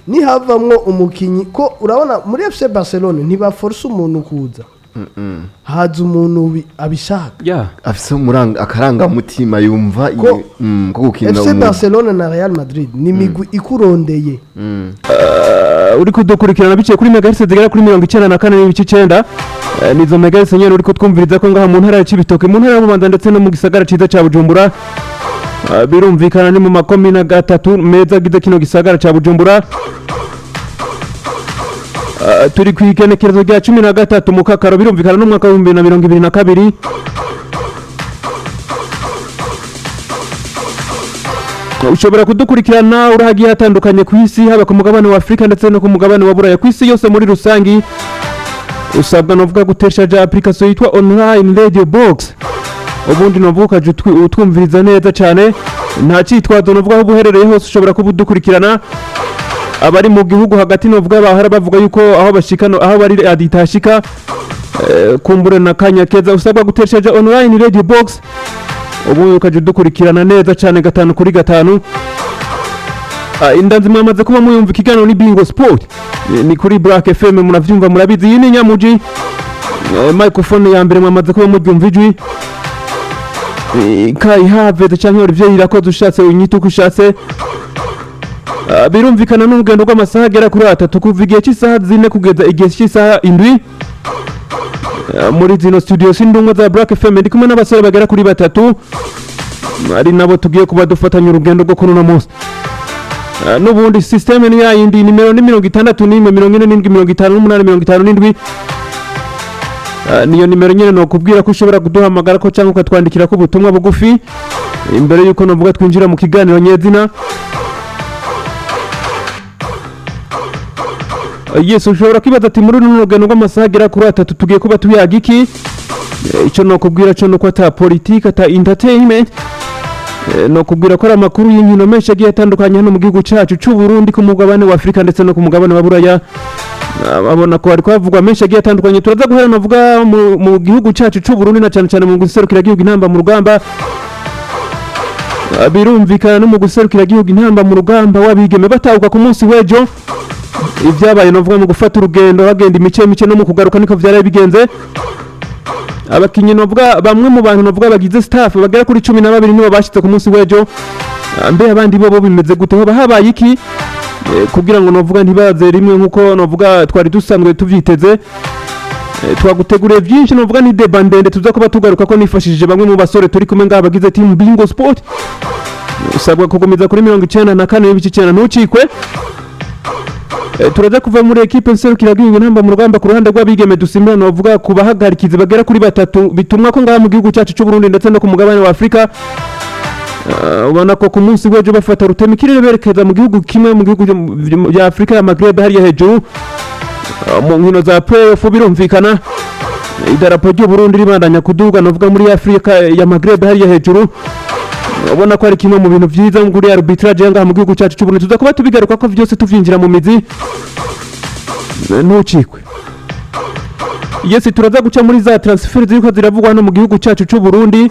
ni havamwo umukinyi ko urabona muri FC Barcelona ntibaforce umuntu kuza haza umuntu abishaka afise umuranga akaranga mutima yumva ko gukina FC Barcelona na Real Madrid ni migwi ikurondeye uri kudukurikirana biciye kuri megahertz zigera kuri 94.9 nizo megahertz nyene uri kutwumviriza ko ngaha mu ntara ya Cibitoke mu ntara y'Ububanza ndetse no mu gisagara ciza ca Bujumbura birumvikana ni mu makomine gatatu meza gize kino gisagara ca Bujumbura turi kwikenekerezo rya 13 mu kakaro birumvikana no mwaka wa 2022 ushobora kudukurikirana urahagiye hatandukanye ku isi haba ku mugabane wa Afrika ndetse no ku mugabane wa Buraya ku isi yose muri rusangi usabwa novuga guteshaje application yitwa online radio box ubundi novuga utwumviriza neza cyane nta cyitwazo novuga aho buherereye hose ushobora kubudukurikirana abari mu gihugu hagati novuga bahara bavuga yuko aho bashikano aho bari aditashika kumbure na kanya keza usabwa guteshaje online radio box ubu ukaje dukurikirana neza cyane 5 kuri 5 indanzi mwamaze kuba muyumva ikiganiro ni Bingo Sport ni kuri Black FM munavyumva murabizi yini nyamuji microphone ya mbere mwamaze kuba mubyumva ijwi kai have cyangwa Olivier irakoze ushatse unyita uko ushatse birumvikana n'urugendo rw'amasaha agera kuri 3 kuva igihe cy'isaha 4 kugeza igihe cy'isaha 7 muri zino studio sindungo za Black FM ndi kumwe n'abasore bagera kuri 3 ari nabo tugiye kuba dufatanya urugendo rwo kuno munsi n'ubundi system ni yindi nimero ni 61 niyo nimero nyene no kubwira ko ushobora kuduhamagara ko cyangwa ukatwandikira ko ubutumwa bugufi imbere yuko novuga twinjira mu kiganiro nyezina Yes ushobora kwibaza ati muri runo rugendo rw'amasaha agera kuri 3 tugiye kuba tuyaga iki icyo no kubwira cyo no ko ata politique ata entertainment no kubwira ko amakuru y'inkino menshi agiye atandukanye hano mu gihugu cyacu cy'u Burundi ku mugabane wa Afrika ndetse no ku mugabane wa Buraya abona ko ari kwavugwa menshi agiye atandukanye turaza guhera navuga mu gihugu cyacu cy'u Burundi na cyane cyane mu guserukira igihugu intamba mu rugamba birumvikana no mu guserukira igihugu intamba mu rugamba wabigeme batawuka ku munsi w'ejo ibyabaye novuga mu gufata urugendo bagenda imice no mu kugaruka niko vyaraye bigenze abakinyi novuga bamwe mu bantu novuga bagize staff bagera kuri 12 nibo bashitse ku munsi w'ejo mbe abandi bo bimeze gute ho bahabaye iki kugira ngo novuga ntibaze rimwe nkuko novuga twari dusanzwe tuvyiteze twaguteguriye byinshi novuga ni deba ndende tuza kuba tugaruka ko nifashishije bamwe mu basore turi kumwe ngaha bagize team Bingo Sport usabwa kugumiza kuri 94.9 ntucikwe turaza kuva muri equipe nserukira gihugu intamba mu rugamba ku ruhande rw'abigeme dusimira novuga kubahagarikiza bagera kuri 3 bitumwa ko ngaha mu gihugu cyacu cy'u Burundi ndetse no ku mugabane wa Afrika ubona ko ku munsi w'ejo bafata rutemikirire berekeza mu gihugu kimwe mu gihugu ya Afrika ya Maghreb hariya hejuru mu nkino za playoff birumvikana idarapo ry'u Burundi ribandanya kuduga novuga muri Afrika ya Maghreb hariya hejuru ubona ko ari kimwe mu bintu byiza nguri arbitrage ngaha mu gihugu cyacu cy'u Burundi tuza kuba tubigaruka ko byose tuvyinjira mu mizi ntucikwe yes turaza guca muri za transfer ziriko ziravugwa hano mu gihugu cyacu cy'u Burundi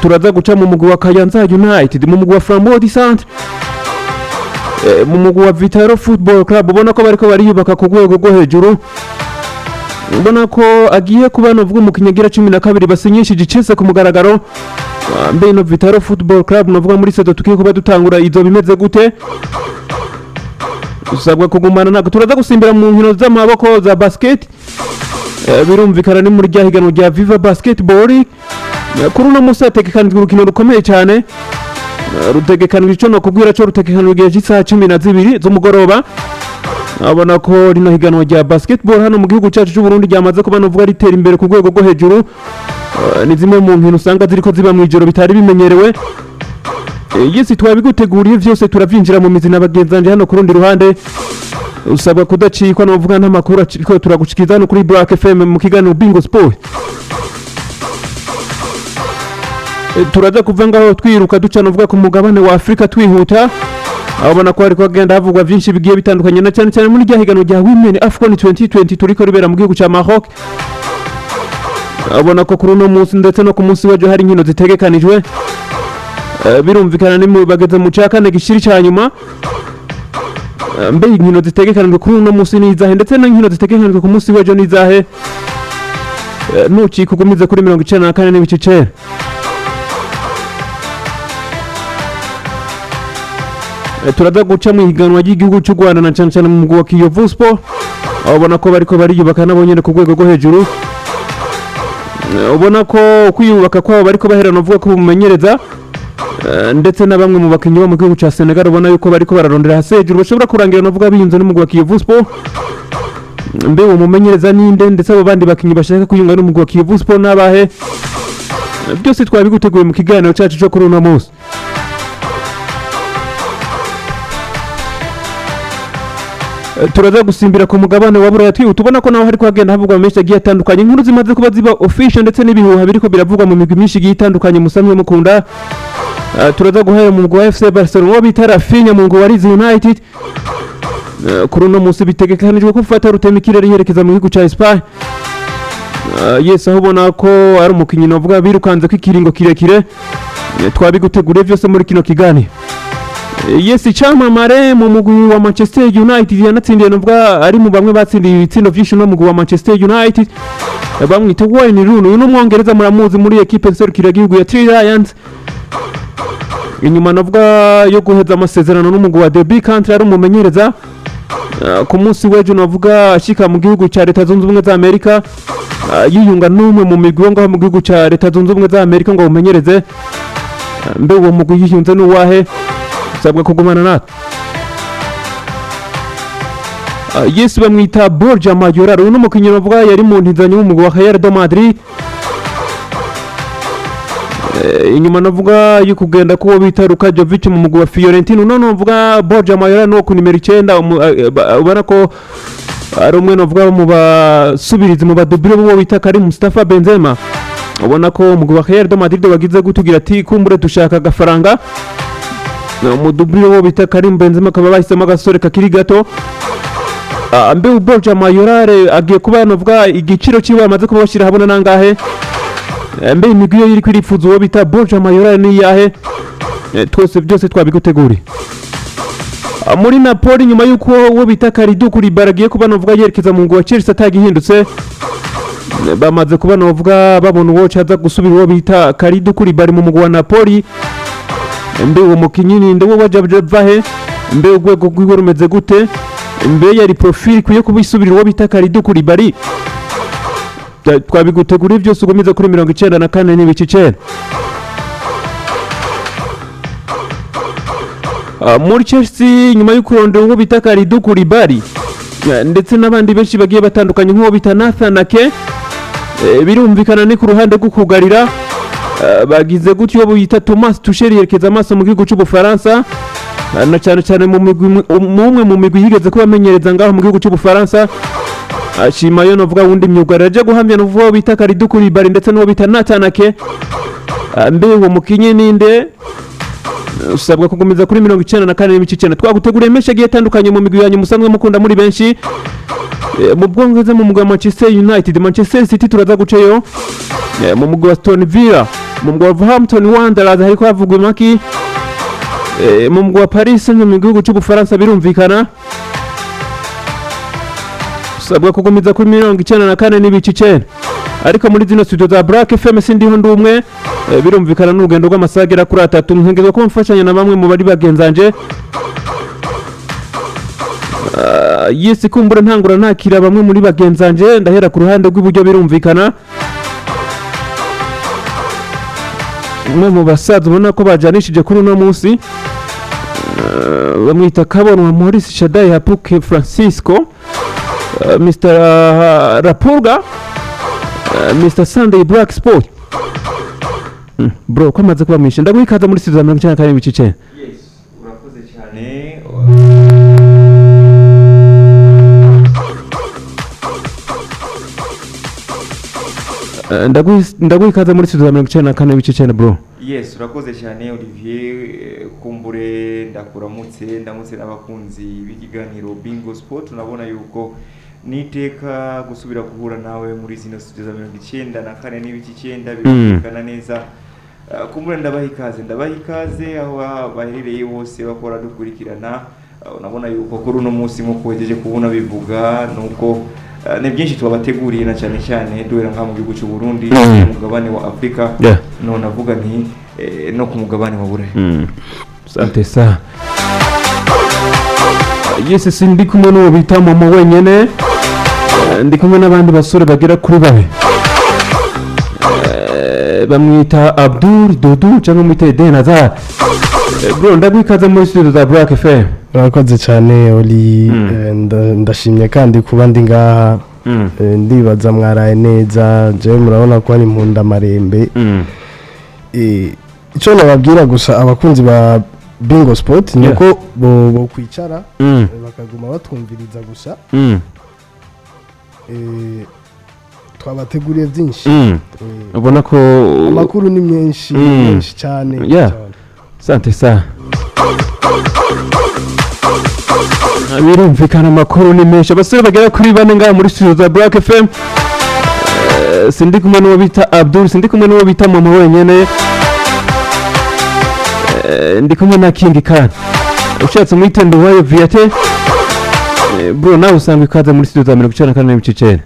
turaza guca mu mugwi wa Kayanza United mu mugwi wa Flambeau Centre mu mugwi wa Vitaro Football Club ubona ko bariko bariyubaka ku rwego rwo hejuru ubona ko agiye kuba novuga umukinyagira 12 basinyishije Chelsea ku mugaragaro mbe no Vitaro Football Club novuga muri sedo tukiye kuba dutangura izo bimeze gute usabwa kugumana nako turaza gusimbira mu nkino z'amaboko za basket birumvikana ni muri ryahiganwa rya Viva Basketball kuri no musa tegekanijwe urukino rukomeye cyane rutegekanijwe cyo no kubwira cyo rutegekanijwe gihe cy'isaha 12 z'umugoroba abona ko rino higanwa rya basketball hano mu gihugu cyacu cy'u Burundi ryamaze kuba novuga ritera imbere ku rwego rwo hejuru ni zimwe mu nkino usanga ziriko ziba mu ijoro bitari bimenyerewe yesi twabiguteguriye vyose turavyinjira mu mizi n'abagenzanje hano ku rundi ruhande usabwa kudacikwa novuga n'amakuru ariko turagushikiriza hano kuri Black FM mu kiganiro Bingo Sport turaza kuva ngaho twiruka duca novuga ku mugabane wa Afrika twihuta abona ko ariko agenda havugwa byinshi bigiye bitandukanye na cyane cyane muri ryahiganwa rya Women Afcon 2020 turiko ribera mu gihugu cya Maroc abona ko kuri no munsi ndetse no ku munsi w'ejo hari inkino zitegekanijwe birumvikana ni mu bageze mu cakane gishiri cyanyuma mbe inkino zitegekanijwe kuri uno munsi nizahe ndetse n'inkino zitegekanijwe ku munsi w'ejo nizahe nucika ugumize kuri 94 n'ibice turaza guca mu higanwa ry'igihugu cy'u Rwanda na cyane cyane mu mugwa Kiyovu Sport ubona ko bariko bariyubaka nabo nyene ku rwego rwo hejuru ubona ko kwiyubaka kwabo bariko baherana uvuga ko bumenyereza ndetse na bamwe mu bakinyi bo mu gihugu cya Senegal ubona yuko bariko bararondera hasi hejuru bashobora kurangira no vuga biyunze n'umugwa Kiyovu Sport mbe uwo mumenyereza ninde ndetse abo bandi bakinyi bashaka kuyunga n'umugwa Kiyovu Sport nabahe byose twabiguteguye mu kiganiro cyacu cyo kuri uno munsi turaza gusimbira ku mugabane wa Buraya tubona ko naho hari kwagenda havugwa menshi agiye atandukanye inkuru zimaze kuba ziba official ndetse n'ibihuha biriko biravugwa mu migwi myinshi igiye itandukanye musamwe mukunda turaza guhera mu mugwi wa FC Barcelona wo bita Rafinha mu mugwi wa Leeds United kuri uno munsi bitegekanijwe ko ufata rutemikirere yerekeza mu gihugu cya Espagne yes aho ubona ko ari umukinyi navuga birukanze ko ikiringo kirekire twabiguteguriye byose muri kino kiganiro yes cyamamare mu mugwi wa Manchester United yanatsindiye navuga ari mu bamwe batsindiye ibitsindo byinshi no mugwi wa Manchester United bamwita Wayne Rooney uno mwongereza muramuzi muri equipe nserukira gihugu ya Three Lions inyuma navuga yo guheza amasezerano n'umugwi wa Derby County ari umumenyereza ku munsi w'ejo navuga ashika mu gihugu cya Leta Zunze Ubumwe za Amerika yiyunga n'umwe mu migwi ngo mu gihugu cya Leta Zunze Ubumwe za Amerika ngo umenyereze mbe uwo mugwi yiyunze n'uwahe sabwa kugumana natwe yes bamwita Borja Mayoral uno mukinyi navuga yari mu ntizanyo w'umugwi wa Real de Madrid inyuma navuga yo kugenda kuwo bita Luka Jovic mu mugwi wa Fiorentina none navuga Borja Mayoral no ku nimero 9 ubona ko ari umwe navuga mu basubirizi mu badubire bo bita Karim Mustafa Benzema ubona ko umugwi wa Real de Madrid wagize gutugira ati kumbure dushaka agafaranga umudubire wo bita Karim Benzema kaba bahisemo agasore kakiri gato mbe Borja Mayoral agiye kuba navuga igiciro ciwe amaze kuba bashira habona nangahe mbe imigwi iri kwirifuza uwo bita Borja Mayoral ni yahe twose byose twabiguteguriye muri Napoli nyuma yuko uwo bita Kalidou Koulibaly agiye kuba navuga yerekeza mu mugwi wa Chelsea atagihindutse bamaze kuba navuga babona uwo caza gusubira uwo bita Kalidou Koulibaly mu mugwi wa Napoli mbe uwo mukinyi ninde wo wajavahe mbe urwego rwiwe rumeze gute mbe yari profile kuye kubisubira uwo bita Kalidou Koulibaly twabiguteguriye byose ugumiza kuri 94 n'ibice 9 muri Chelsea nyuma yo kurondera uwo bita Kalidou Koulibaly ndetse n'abandi benshi bagiye batandukanye nk'uwo bita Nathan Ake birumvikana ni ku ruhande rwo kugarira bagize gutyo bita Thomas Tuchel yerekeza amaso mu gihugu cy'Ubufaransa na cyane cyane mu migwi yigeze kuba amenyereza ngaho mu gihugu cy'Ubufaransa ashima yo novuga wundi myugariro aje guhamya n'uwo bita Kalidou Koulibaly ndetse n'uwo bita Nathan Ake mbe uwo mukinyi ninde usabwa kugumiza kuri 94 n'ibice 9 twaguteguriye menshi agiye atandukanye mu migwi yanyu musanzwe mukunda muri benshi mu Bwongereza mu mugwi wa Manchester United Manchester City turaza guceyo mu mugwi wa Aston Villa mu mugwi wa Wolverhampton Wanderers hariko havugwa imaki mu mugwi wa Paris Saint-Germain mu gihugu cy'Ubufaransa birumvikana usabwa kugumiza kuri 94 n'ibice 9 ariko muri zino studio za Black FM sindiho ndumwe birumvikana n'urugendo rw'amasagera kuri 3 nkengezwa ko mfashanya na bamwe mu bari bagenzanje yes kumbura ntangura nakira bamwe muri bagenzanje ndahera ku ruhande rw'iburyo birumvikana umwe mu basaza ubona ko bajanishije kuri uno munsi bamwita Kabonwa Maurice Shadai Hapuke Francisco Mr. Rapurga Mr. Sunday Black Sport bro kwamaze kuba mwishe ndagwikaza muri studio za 94 n'ibice 9 yes urakoze cyane ndagwikaza muri studio za 94 n'ibice 9 bro yes urakoze cyane Olivier kumbure ndakuramutse ndamutse n'abakunzi b'ikiganiro Bingo Sport unabona yuko niteka gusubira guhura nawe muri zino studio za 94 n'ibice 9 birumvikana neza kumbure ndabaha ikaze aho baherereye bose bakora dukurikirana. Unabona yuko kuri uno munsi nk'uko wejeje kubona bivuga nuko ni byinshi twabateguriye na cyane cyane duhera nka mu gihugu cy'u Burundi mu mugabane wa Afrika none avuga nti no ku mugabane wa Burayi. Asante sana. Yes, sindi kumwe n'uwo bita mama wenyene, ndi kumwe n'abandi basore bagera kuri babe, bamwita Abdul Dodo cyangwa mwite Denazar. Bro, ndabikaza muri studio za Black FM. Urakoze cyane Oli, ndashimye kandi kuba ndi ngaha. Ndibaza mwaraye neza, je murabona ko ari impunda marembe. Icyo nababwira gusa abakunzi ba Bingo Sport nuko bo kwicara bakaguma batwumviriza gusa. Twabateguriye byinshi. Ubona ko amakuru ni menshi cyane. Asante sana. Birumvikana amakuru ni menshi, abasore bagera kuri bane ngaha muri studio za Black FM. Sindi kumwe n'uwo bita Abdul, sindi kumwe n'uwo bita mama wenyene, ndi kumwe na King Khan. Ushatse mwitendo wayo Viate. Bro, nawe usanga ikaze muri studio za 94.9.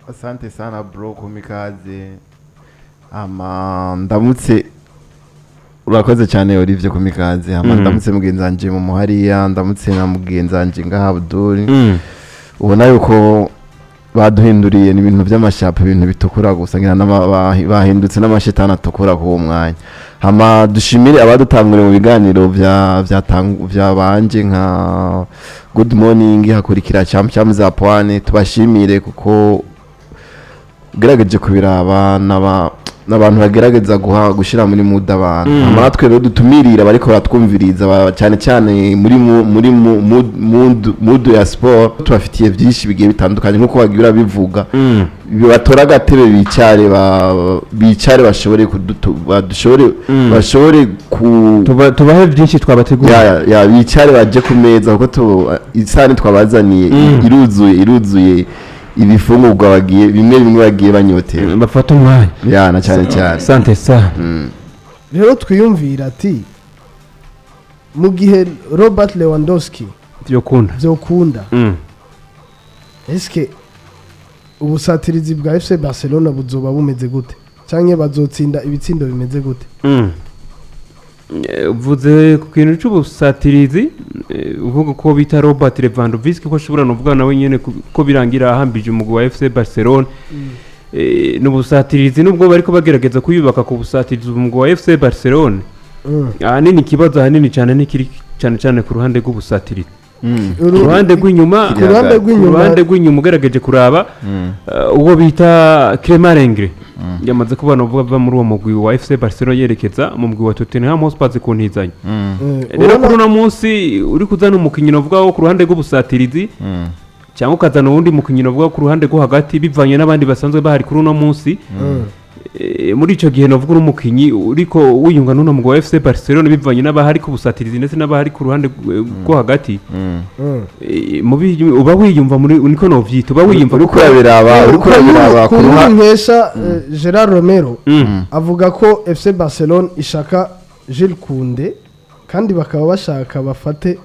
Asante sana bro kumikaze. Ndamutse urakoze cyane Olivier kumikaze. Ndamutse mugenzanje mu muhariya, ndamutse na mugenzanje ngaha Abdul. Ubona yuko baduhinduriye ni ibintu by'amashapo, ibintu bitukura gusa ngira bahindutse n'amashetani atukura ku mwanya. Dushimire abadutanguriye mu biganiro bya banje nka Good Morning hakurikira Champions za Pwane. Tubashimire kuko gerageje kubiraba n'abantu bagerageza gushira muri mood abantu. Natwe rero dutumirira bariko baratwumviriza cyane cyane muri mood ya sport. Tubafitiye byinshi bigiye bitandukanye nkuko bagira bivuga. Batora gatebe bicare bashobore tubahe byinshi twabategura. Bicare baje ku meza kuko isani twabazaniye iruzuye ibifungurwa bagiye bimwe bagiye banyotera, bafata umwanya na cyane. Asante sana. Rero twiyumvira ati mu gihe Robert Lewandowski byokunda eske ubusatirizi bwa FC Barcelona buzoba bumeze gute cyangwa bazotsinda ibitsindo bimeze gute? Uvuze ku kintu cy'ubusatirizi, uvuga ko bita Robert Lewandowski ko ashobora no kuvuga nawe nyene ko birangira ahambije umugwi wa FC Barcelona. N'ubusatirizi nubwo bariko bagerageza kuyubaka ku busatirizi umugwi wa FC Barcelona. Ahanini ikibazo ahanini cyane nikiri cyane ku ruhande rw'ubusatirizi. Uruhande rw'inyuma ugerageje kuraba uwo bita Clément Lenglet yamaze kubana bava muri uwo mugwi wa FC Barcelona yerekeza mu mugwi wa Tottenham Hotspur kuntizanya. Rero kuri uno munsi uri kuzana umukinnyi uvuga wo ku ruhande rw'ubusatirizi cyangwa ukazana uwundi mukinnyi uvuga ku ruhande rwo hagati bivanye n'abandi basanzwe bahari kuri uno munsi. Muri ico gihe novuga umukinnyi uriko wiyunga n'uno mugwi wa FC Barcelona bivanye n'abahari ku busatirizi ndetse n'abahari ku ruhande rwo hagati. Uba wiyumva muri niko novyita, uba wiyumva uriko urabiraba ku nkesha. Gerard Romero avuga ko FC Barcelona ishaka Jules Koundé kandi bakaba bashaka bafate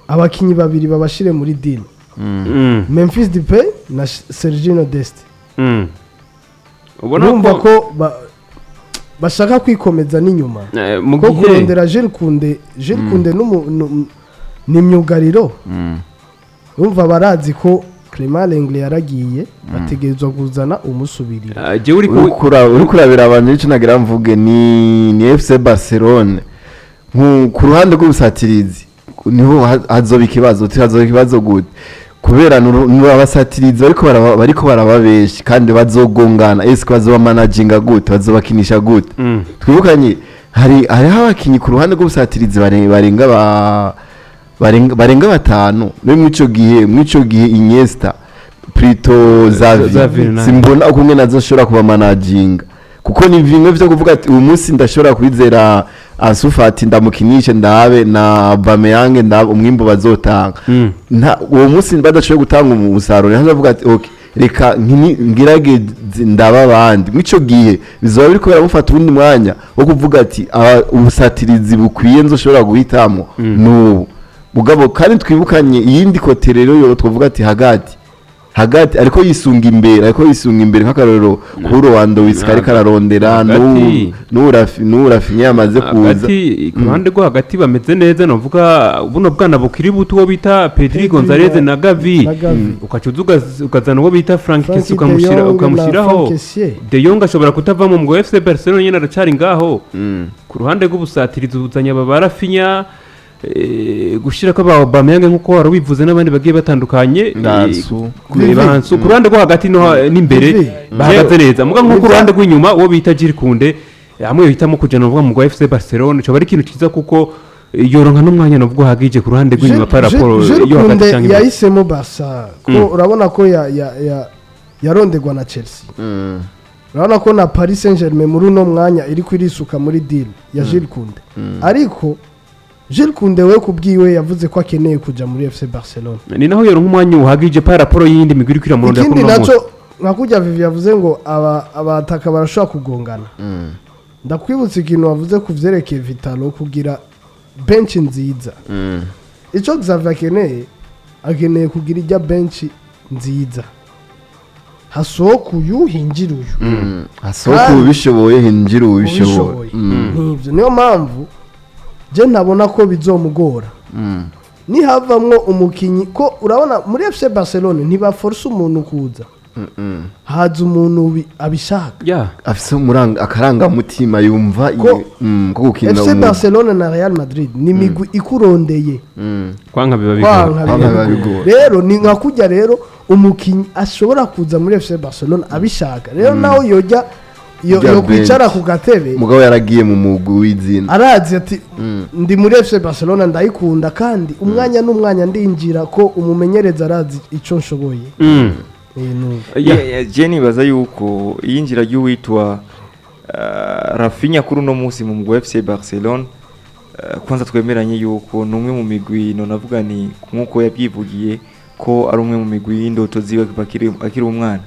abakinyi babiri babashire muri deal. Memphis Depay na Sergio Dest. Ubona ko bashaka kwikomeza n'inyuma ko kurondera Jules Koundé ni myugariro. Urumva barazi ko Clément Lenglet yaragiye bategerezwa kuzana umusubirira. Uri kurabira abantu icyo nagira mvuge ni FC Barcelona ku ruhande rw'ubusatirizi niho hazoba ikibazo gute kubera abasatirizi bariko barababeshi kandi bazogongana. Eske bazoba managinga gute, bazobakinisha gute? Twibukanye hari abakinyi ku ruhande rw'ubusatirizi barenga batanu. Mw'ico gihe Iniesta, Prito, Xavi simbona uko ngene azoshobora kuba managinga kuko ni bimwe byo kuvuga ati uyu munsi ndashobora kwizera Ansu Fati ndamukinishe ndabe na Aubameyang ndabe umwimbo bazotanga. Uwo munsi badashoboye gutanga umusaruro hazavuga ati okay reka ngirageze ndaba abandi mw'ico gihe bizoba biriko biramufata uwundi mwanya wo kuvuga ati ubusatirizi bukwiye nzoshobora guhitamo n'ubu mugabo kandi twibukanye iyindi kote rero yo twavuga ati hagati ariko yisunga imbere nk'akarorero kuri Rwanda wisika ariko ararondera n'urafi yamaze kuza hagati ku ruhande rwo hagati bameze neza navuga buno bwana bukiri buto uwo bita Pedri Gonzalez na Gavi ukacuza ukazana uwo bita Frank Kessie ukamushyiraho De Jong ashobora kutava mu mugwi FC Barcelona nyine aracari ngaho ku ruhande rw'ubusatirizi ubuzanya Barafinha gushira ko Aubameyang nkuko wari wivuze n'abandi bagiye batandukanye ku ruhande rwo hagati n'imbere bahagaze neza muga nko ku ruhande rw'inyuma uwo bita Jules Koundé hamwe hitamo kujana uvuga mu FC Barcelona cyo bari ikintu ciza kuko yoronka n'umwanya navuga hagije ku ruhande rw'inyuma para Paul yo hagati cyangwa yahisemo Barca ko urabona ko yarondegwa na Chelsea urabona ko na Paris Saint-Germain muri uno mwanya iri kwirisuka muri deal ya Jules Koundé ariko Jules Koundé we kubwiwe yavuze ko akeneye kuja muri FC Barcelona ni naho yoronka umwanya uhagije para Paul yindi migwi kwira mu ikindi naco nkakujya Vivi yavuze ngo abataka barashobora kugongana ndakwibutsa ikintu wavuze kuvyerekeye Vitalo kugira bench nziza ico Xavier akeneye kugira ijya bench nziza hasohoka uyu hinjira uyu hasohoka ubishoboye hinjira ubishoboye nivyo niyo mpamvu je ntabona ko bizomugora nihavamwo umukinyi ko urabona muri FC Barcelona ntibaforce umuntu kuza haza umuntu abishaka afise akaranga mutima yumva ko gukina FC Barcelona na Real Madrid ni migwi ikurondeye kwanka biba bigora rero ni nka kujya rero umukinyi ashobora kuza muri FC Barcelona abishaka rero naho yojya yo kwicara ku gatebe mugabo yaragiye mu mugwi w'izina arazi ati ndi muri FC Barcelona ndayikunda kandi umwanya n'umwanya ndinjira ko umumenyereza arazi ico nshoboye Jenny baza yuko yinjira y'uwitwa Rafinha kuri no munsi mu mugwi FC Barcelona kwanza twemeranye yuko numwe mu migwi no navuga ni nkuko yabyivugiye ko ari umwe mu migwi y'indoto ziwe akiri umwana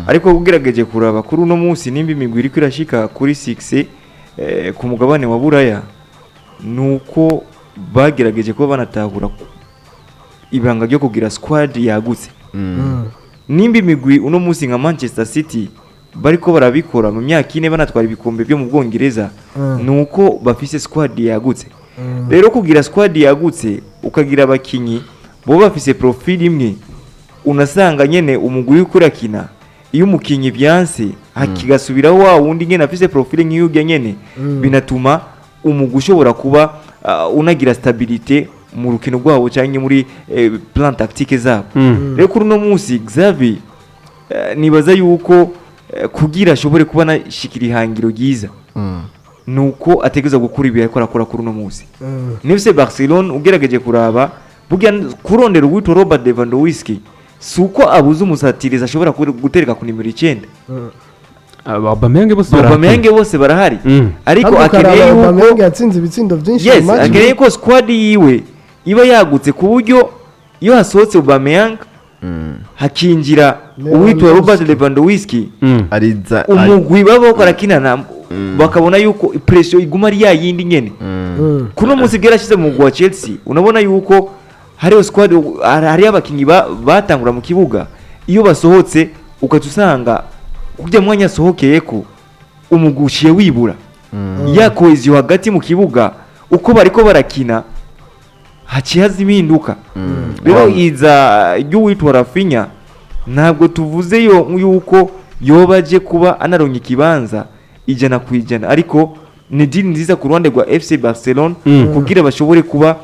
ariko ugerageje kuraba kuri uno munsi nimba imigwi iri kwirashika kuri 6 ku mugabane wa Buraya nuko bagerageje ko banatahura ibanga ryo kugira squad yagutse nimba imigwi uno munsi nka Manchester City bariko barabikora mu myaka ine banatwara ibikombe byo mu Bwongereza nuko bafise squad yagutse rero kugira squad yagutse ukagira abakinyi bo bafise profile imwe unasanga nyene umugwi ukurakina iyo umukinyi byanse hakigasubira wa wundi nyene afise profile nk'iyuge nyene binatuma umugwi ushobora kuba unagira stabilité mu rukino rwabo cyangwa muri plan tactique zabo rero kuri no munsi Xavi nibaza yuko kugira ashobore kuba nashikira ihangiro ryiza nuko ategeza gukura ibi ariko arakora kuri no munsi nifse Barcelona ugerageje kuraba burya kurondera uwitwa Robert Lewandowski suko abuze umusatiriza ashobora gutereka ku nimero 9 Aubameyang bose barahari ariko akeneye yuko Aubameyang yatsinze ibitsindo byinshi mu match akeneye ko squad yiwe iba yagutse ku buryo iyo hasohotse Aubameyang hakinjira uwitwa Robert Lewandowski ariza umugwi baba barakinana bakabona yuko pressure iguma ari yayindi nyene kuno munsi bwerashize mu mugwi wa Chelsea unabona yuko hariyo squad hari abakinyi batangura mu kibuga iyo basohotse ukatusanga kujya mwanya sohokeye ko umugushiye wibura yakoze hagati mu kibuga uko bariko barakina hacihaza impinduka rero iza y'uwitwa Rafinha ntabwo tuvuze yuko yobaje kuba anaronka ikibanza ijana ku ijana ariko ni deal nziza ku ruhande rwa FC Barcelona kugira bashobore kuba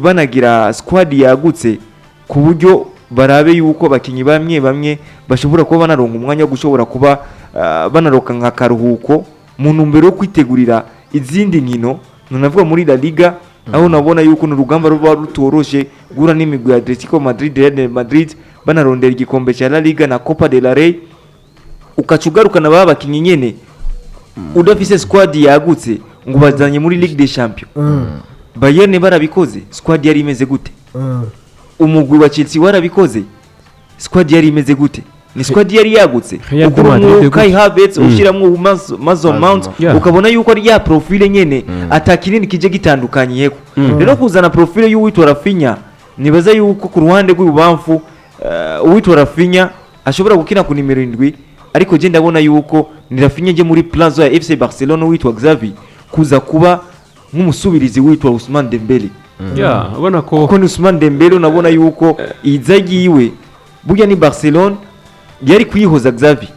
banagira squad yagutse ku buryo barabe yuko abakinyi bamwe bashobora kuba banaronka umwanya wo gushobora kuba banaroka nka karuhuko mu ntumbero yo kwitegurira izindi nkino navuga muri La Liga aho nabona yuko n'urugamba ruba rutoroshe gura n'imigwi ya Atletico Madrid, Real Madrid banarondera igikombe cya La Liga na Copa del Rey ukacugarukana baba bakinyi nyene udafise squad yagutse ngo bazanye muri Ligue des Champions Bayern barabikoze squad yari imeze gute umugwi wa Chelsea warabikoze squad yari imeze gute? Ni squad yari yagutse Real de Madrid ukuru gute? Kai Havertz ushiramwo Mason Mount Yeah. ukabona yuko ari ya profile nyene atakinini kije gitandukanye yeko rero kuzana profile y'uwitwa Rafinha nibaza yuko ku ruhande rw'ububamfu uwitwa Rafinha ashobora gukina ku nimero 7 ariko je ndabona yuko ni Rafinha je muri plazo ya FC Barcelona witwa Xavi kuza kuba nk'umusubirizi witwa Ousmane Dembele. Yeah, ubona ko Kuko ni Ousmane Dembele unabona yuko izagi iwe burya ni Barcelona yari kuyihoza Xavi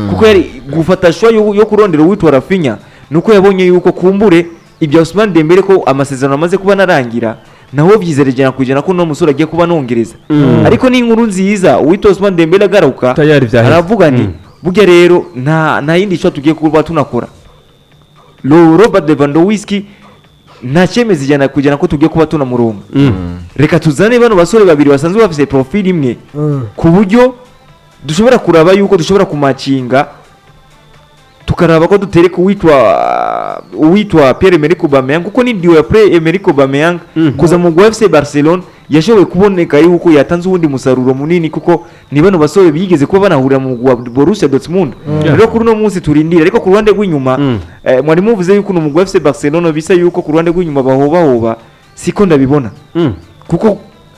kuko yari gufata shwa yo kurondera uwitwa Rafinha nuko yabonye yuko kumbure ibya Ousmane Dembele ko amasezerano amaze kuba narangira naho byizerejana kujana ko no musore agiye kuba nongereza ariko ni inkuru nziza uwitwa Ousmane Dembele agaruka Tayari vyaheze. aravuga ni burya rero nta yindi shwa tugiye kuba tunakora Robert Lewandowski nta cyemeza ijana kujana ko tugiye kuba tunamuronga reka tuzane bano basore babiri basanzwe bafise profile imwe ku buryo dushobora kuraba yuko dushobora kumacinga tukaraba ko dutereka uwitwa Pierre-Emerick Aubameyang kuko ni dio ya Pierre-Emerick Aubameyang kuza mu FC Barcelona yashoboye kuboneka yuko yatanze ubundi musaruro munini kuko ni bano basore bigeze kuba banahurira mu Borussia Dortmund rero kuri no munsi turindira ariko ku ruhande rw'inyuma mwari muvuze yuko no mu FC Barcelona bisa yuko ku ruhande rw'inyuma bahoba siko ndabibona kuko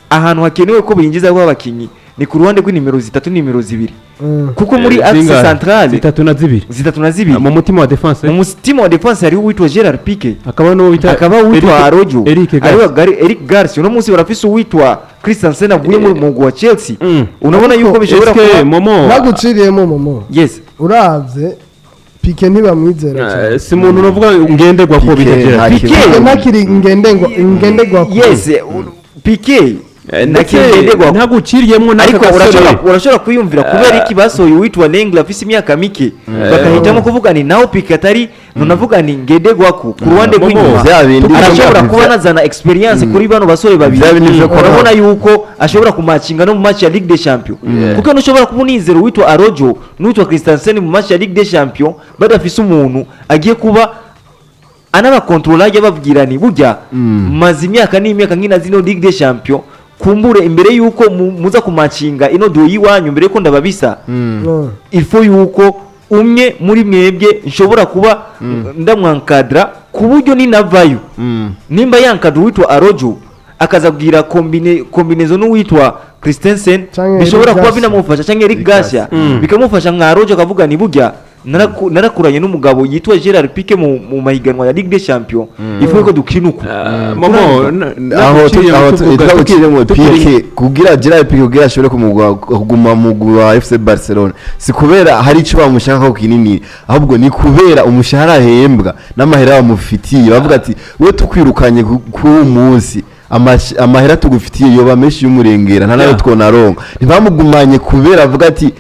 ahantu hakenewe ko binjiza abakinyi ni ku ruhande rw'inimero 3 nimero 2 kuko muri axe centrale 3 na 2 3 na 2 mu mutima wa defense mu mutima wa defense hari uwitwa Gerard Piqué akaba no bita akaba uwitwa Araujo Eric Eric Garcia no munsi barafise uwitwa Christensen avuye mu mugwa wa Chelsea unabona yuko bishobora kuba Momo naguciriyemo Momo yes uravye Piqué ntibamwizera cyane si umuntu uvuga ngendegwa ko bitagera Piqué nakiri ngendegwa yes Piqué ntaguciriyemo ariko urashobora kwiyumvira kubera iki basohoye uwitwa Lenglet afise imyaka mike bakahitamo kuvuga ni naho Piqué atari nonavuga ni ngedegwa ku ruhande rw'inyuma arashobora kuba nazana experience kuri bano basore babiri urabona yuko ashobora kumacinga no mu match ya Ligue des Champions kuko ntushobora kubunizera uwitwa Araujo n'uwitwa Christensen mu match ya Ligue des Champions badafise umuntu agiye kuba anaba controller y'ababwira ni burya mazi imyaka n'imyaka nkina zino Ligue des Champions kumbure imbere yuko muza kumacinga ino do yiwanyu mbere ko ndababisa il faut yuko umwe muri mwebwe nshobora kuba ndamwankadra ku buryo ni navayo nimba yankadra witwa Araujo akazabwira combinaison n'uwitwa Christensen bishobora kuba binamufasha cyangwa Eric Garcia bikamufasha nka Araujo akavuga ni burya narakuranye n'umugabo yitwa Gerard Piqué mu mahiganwa ya Ligue des Champions ifuye ko dukinuko Momo aho tukiremo Piqué kugira Gerard Piqué kugira ashobore kuguma mu gwa FC Barcelona si kubera hari ico bamushaka ko kinini ahubwo ni kubera umushahara hembwa n'amahera bamufitiye bavuga ati we tukwirukanye ku munsi amahera tugufitiye yoba menshi y'umurengera nta nayo twonaronka ntibamugumanye kubera avuga ati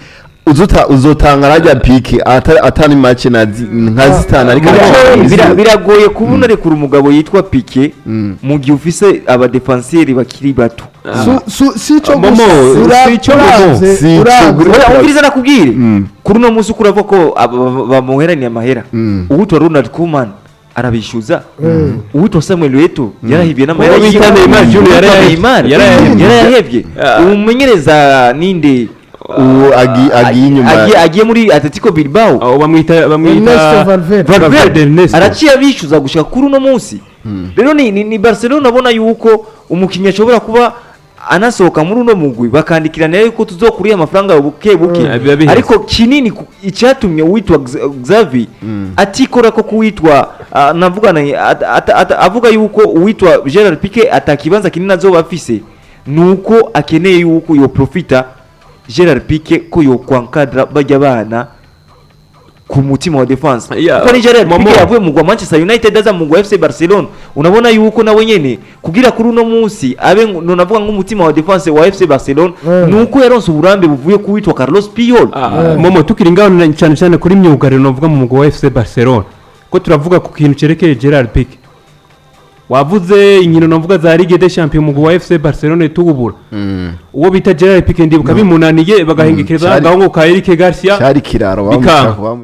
uzotanga rajya Piqué atani match nka zitana ariko biragoye kubona rekura umugabo yitwa Piqué mu gihe ufise aba defenseurs bakiri bato sico uriza nakubwire kuri no musi kurava ko bamuheraniye amahera uwitwa Ronald Koeman arabishuza uwitwa Samuel Eto'o yarahivye n'amahera y'Neymar Junior yarahevye umumenyereza ninde agiye muri Atletico Bilbao bamwita Valverde araciye abishuza gushika kuri uno munsi rero ni Barcelona abona yuko umukinnyi ashobora kuba anasohoka muri uno mugwi bakandikirana yuko tuzokuriye amafaranga buke ariko kinini icyatumye uwitwa Xavi atikora ko kuwitwa navugana avuga yuko uwitwa Gerard Piqué atakibanza kinini azoba afise nuko akeneye yuko yo profita Gerard Piqué ko yo kwankadra bajya bana ku mutima wa defense kuko ni Gerard Piqué yavuye mu gwa Manchester United aza mu gwa FC Barcelona unabona yuko nawe nyene kugira kuri uno munsi abe nonavuga nk'umutima wa defense wa FC Barcelona nuko yaronse uburambe buvuye kuwitwa Carlos Puyol Momo tukiri ngaho cyane cyane kuri myugariro novuga mu gwa FC Barcelona ko turavuga ku kintu cerekeye Gerard Piqué wavuze inkino navuga za Ligue des Champions mu gwa FC Barcelona tugubura uwo bita Gerard Piqué ndibuka bimunaniye bagahengekeza gahongo ka Eric Garcia cyari kiraro